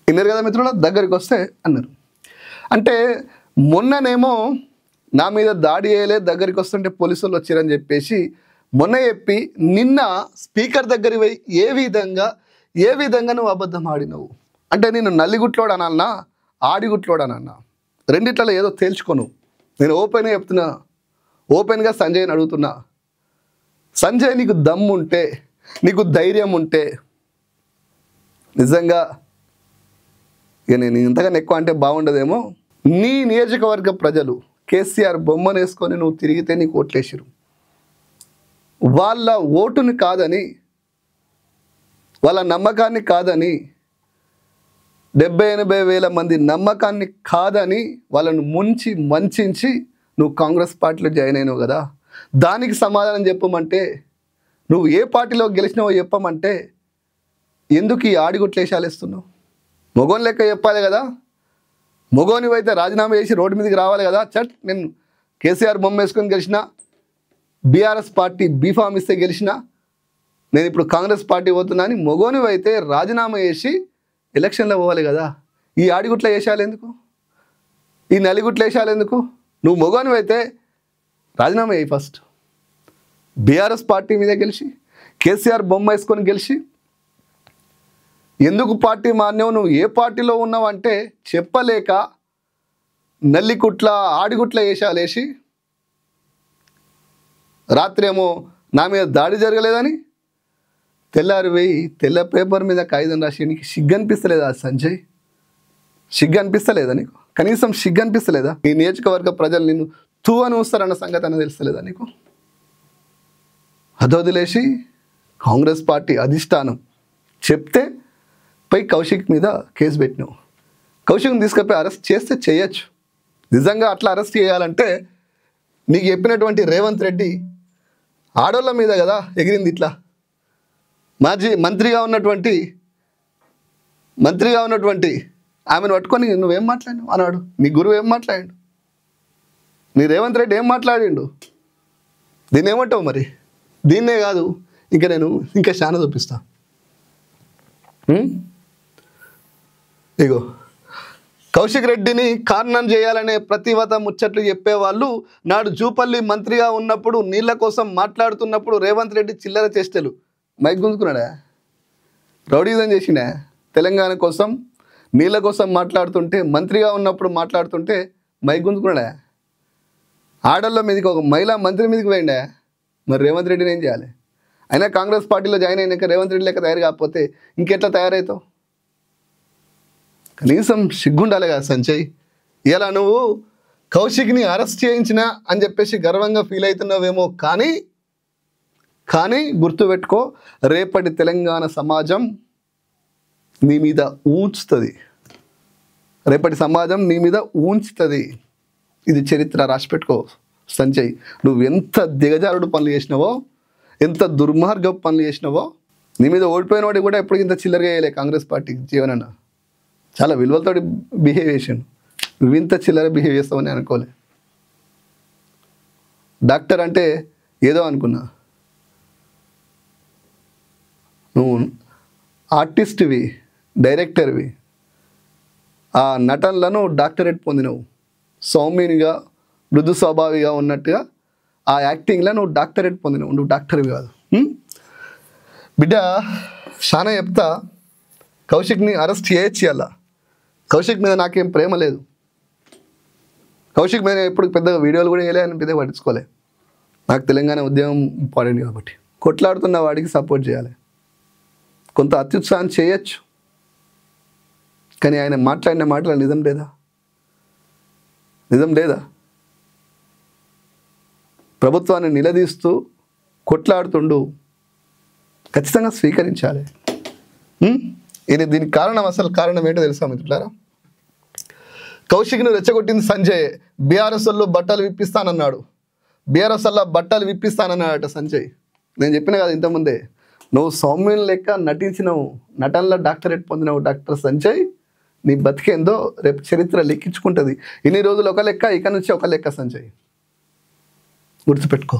విన్నారు కదా మిత్రుల, దగ్గరికి వస్తే అన్నారు. అంటే మొన్ననేమో నా మీద దాడి చేయలే, దగ్గరికి వస్తుంటే పోలీసులు వచ్చారని చెప్పేసి మొన్న చెప్పి నిన్న స్పీకర్ దగ్గర పోయి ఏ విధంగా నువ్వు అబద్ధం ఆడినవు అంటే నేను నల్లిగుట్లోడు అనాలన్నా ఆడిగుట్లోడు అనన్నా, రెండిట్లలో ఏదో తేల్చుకోను. నేను ఓపెన్గా చెప్తున్నా, ఓపెన్గా సంజయ్ని అడుగుతున్నా, సంజయ్ నీకు దమ్ము ఉంటే, నీకు ధైర్యం ఉంటే నిజంగా ఇక నేను ఇంతకన్నా ఎక్కువ అంటే బాగుండదేమో, నీ నియోజకవర్గ ప్రజలు కేసీఆర్ బొమ్మను వేసుకొని నువ్వు తిరిగితే నీకు ఓట్లేసిరు, వాళ్ళ ఓటుని కాదని, వాళ్ళ నమ్మకాన్ని కాదని, 70-80 వేల మంది నమ్మకాన్ని కాదని వాళ్ళను వంచించి నువ్వు కాంగ్రెస్ పార్టీలో జాయిన్ అయినావు కదా, దానికి సమాధానం చెప్పమంటే, నువ్వు ఏ పార్టీలో గెలిచినావో చెప్పమంటే ఎందుకు ఈ ఆడిగుట్లేశాలు ఇస్తున్నావు? మొగోని లెక్క చెప్పాలి కదా, మొగోనివైతే రాజీనామా చేసి రోడ్డు మీదకి రావాలి కదా. నేను కేసీఆర్ బొమ్మ వేసుకొని గెలిచిన, బీఆర్ఎస్ పార్టీ బీఫామ్ ఇస్తే గెలిచిన, నేను ఇప్పుడు కాంగ్రెస్ పార్టీ పోతున్నా అని మొగోనివైతే రాజీనామా చేసి ఎలక్షన్లో పోవాలి కదా. ఈ ఆడిగుట్ల వేషాలు ఎందుకు, ఈ నలిగుట్ల వేషాలు ఎందుకు? నువ్వు మొగోనివైతే రాజీనామా చేయి ఫస్ట్. బీఆర్ఎస్ పార్టీ మీద గెలిచి, కేసీఆర్ బొమ్మ వేసుకొని గెలిచి ఎందుకు పార్టీ మాన్యావు? నువ్వు ఏ పార్టీలో ఉన్నావు అంటే చెప్పలేక నల్లికుట్ల ఆడిగుట్ల వేషాలు వేసి, రాత్రి ఏమో నా మీద దాడి జరగలేదని తెల్లారి వేయి తెల్ల పేపర్ మీద కాగితం రాసి, నీకు సిగ్గు అనిపిస్తలేదా సంజయ్? సిగ్గు అనిపిస్తలేదా నీకు? కనీసం సిగ్గు అనిపిస్తలేదా? ఈ నియోజకవర్గ ప్రజలు నిన్ను తూ అని వస్తారన్న సంగతి అన్న తెలుస్తలేదా నీకు? అదొదిలేసి కాంగ్రెస్ పార్టీ అధిష్టానం చెప్తే పై కౌశిక్ మీద కేసు పెట్టినావు. కౌశిక్ని తీసుకపోయి అరెస్ట్ చేస్తే చేయొచ్చు. నిజంగా అట్లా అరెస్ట్ చేయాలంటే నీకు చెప్పినటువంటి రేవంత్ రెడ్డి ఆడోళ్ళ మీద కదా ఎగిరింది. ఇట్లా మాజీ మంత్రిగా ఉన్నటువంటి ఆమెను పట్టుకొని నువ్వేం మాట్లాడినావు అన్నాడు. నీ గురువు ఏం మాట్లాడాడు? నీ రేవంత్ రెడ్డి ఏం మాట్లాడిండు? దీన్ని ఏమంటావు మరి? దీన్నే కాదు ఇంకా చాలా చూపిస్తా. ఇగో కౌశిక్ రెడ్డిని కారణం చేయాలనే ప్రతివత ముచ్చట్లు చెప్పేవాళ్ళు నాడు జూపల్లి మంత్రిగా ఉన్నప్పుడు నీళ్ళ కోసం మాట్లాడుతున్నప్పుడు రేవంత్ రెడ్డి చిల్లర చేష్టలు మైక్ గుంజుకున్నాడా? రౌడీజం చేసినా? తెలంగాణ కోసం నీళ్ళ కోసం మాట్లాడుతుంటే, మంత్రిగా ఉన్నప్పుడు మాట్లాడుతుంటే మైక్ గుంజుకున్నాడా? ఆడళ్ళ మీదకి ఒక మహిళా మంత్రి మీదకి పోయిండా? మరి రేవంత్ రెడ్డిని ఏం చేయాలి? అయినా కాంగ్రెస్ పార్టీలో జాయిన్ అయినాక రేవంత్ రెడ్డి లెక్క తయారు కాకపోతే ఇంకెట్లా తయారవుతావు? కనీసం సిగ్గుండాలి కదా సంజయ్. ఇలా నువ్వు కౌశిక్ని అరెస్ట్ చేయించినా అని చెప్పేసి గర్వంగా ఫీల్ అవుతున్నావేమో, కానీ గుర్తుపెట్టుకో, రేపటి తెలంగాణ సమాజం నీ మీద ఊంచుతుంది. రేపటి సమాజం నీ మీద ఊంచుతుంది. ఇది చరిత్ర రాసిపెట్టుకో సంజయ్. నువ్వు ఎంత దిగజారుడు పనులు చేసినావో, ఎంత దుర్మార్గ పనులు చేసినావో. నీ మీద ఓడిపోయిన వాడికి కూడా ఎప్పటికి ఇంత చిల్లరగా వేయలే కాంగ్రెస్ పార్టీ జీవనన్న. చాలా విలువలతో బిహేవ్ చేసాను. నువ్వు ఇంత చిల్లర బిహేవ్ చేస్తావని అనుకోలే. డాక్టర్ అంటే ఏదో అనుకున్నా. నువ్వు ఆర్టిస్ట్వి, డైరెక్టర్వి. ఆ నటనలను డాక్టరేట్ పొందినవు. సౌమ్యునిగా, మృదు స్వభావిగా ఉన్నట్టుగా ఆ యాక్టింగ్లో నువ్వు డాక్టరేట్ పొందినవు. నువ్వు డాక్టర్వి కాదు బిడ్డ. చాలా చెప్తా, కౌశిక్ని అరెస్ట్ చేయాల. కౌశిక్ మీద నాకేం ప్రేమ లేదు. కౌశిక్ మీద ఎప్పుడు పెద్దగా వీడియోలు కూడా వేయలే, అని పెద్దగా పట్టించుకోలే. నాకు తెలంగాణ ఉద్యమం ఇంపార్టెంట్ కాబట్టి కొట్లాడుతున్న వాడికి సపోర్ట్ చేయాలి. కొంత అత్యుత్సాహం చేయొచ్చు, కానీ ఆయన మాట్లాడిన మాటలు నిజం లేదా? ప్రభుత్వాన్ని నిలదీస్తూ కొట్లాడుతుండు. ఖచ్చితంగా స్వీకరించాలి. దీనికి అసలు కారణం ఏంటో తెలుసా మిత్రులారా? కౌశిక్ను రెచ్చగొట్టింది సంజయ్. బీఆర్ఎస్ వాళ్ళు బట్టలు విప్పిస్తానన్నాడట సంజయ్. నేను చెప్పిన కదా ఇంతకుముందే, నువ్వు సౌమ్యుని లెక్క నటించినవు, నటనలో డాక్టరేట్ పొందినవు డాక్టర్ సంజయ్. నీ బతికేందో రేపు చరిత్ర లెక్కించుకుంటుంది. ఇన్ని రోజులు ఒక లెక్క, ఇక నుంచి ఒక లెక్క సంజయ్. గుర్తుపెట్టుకో.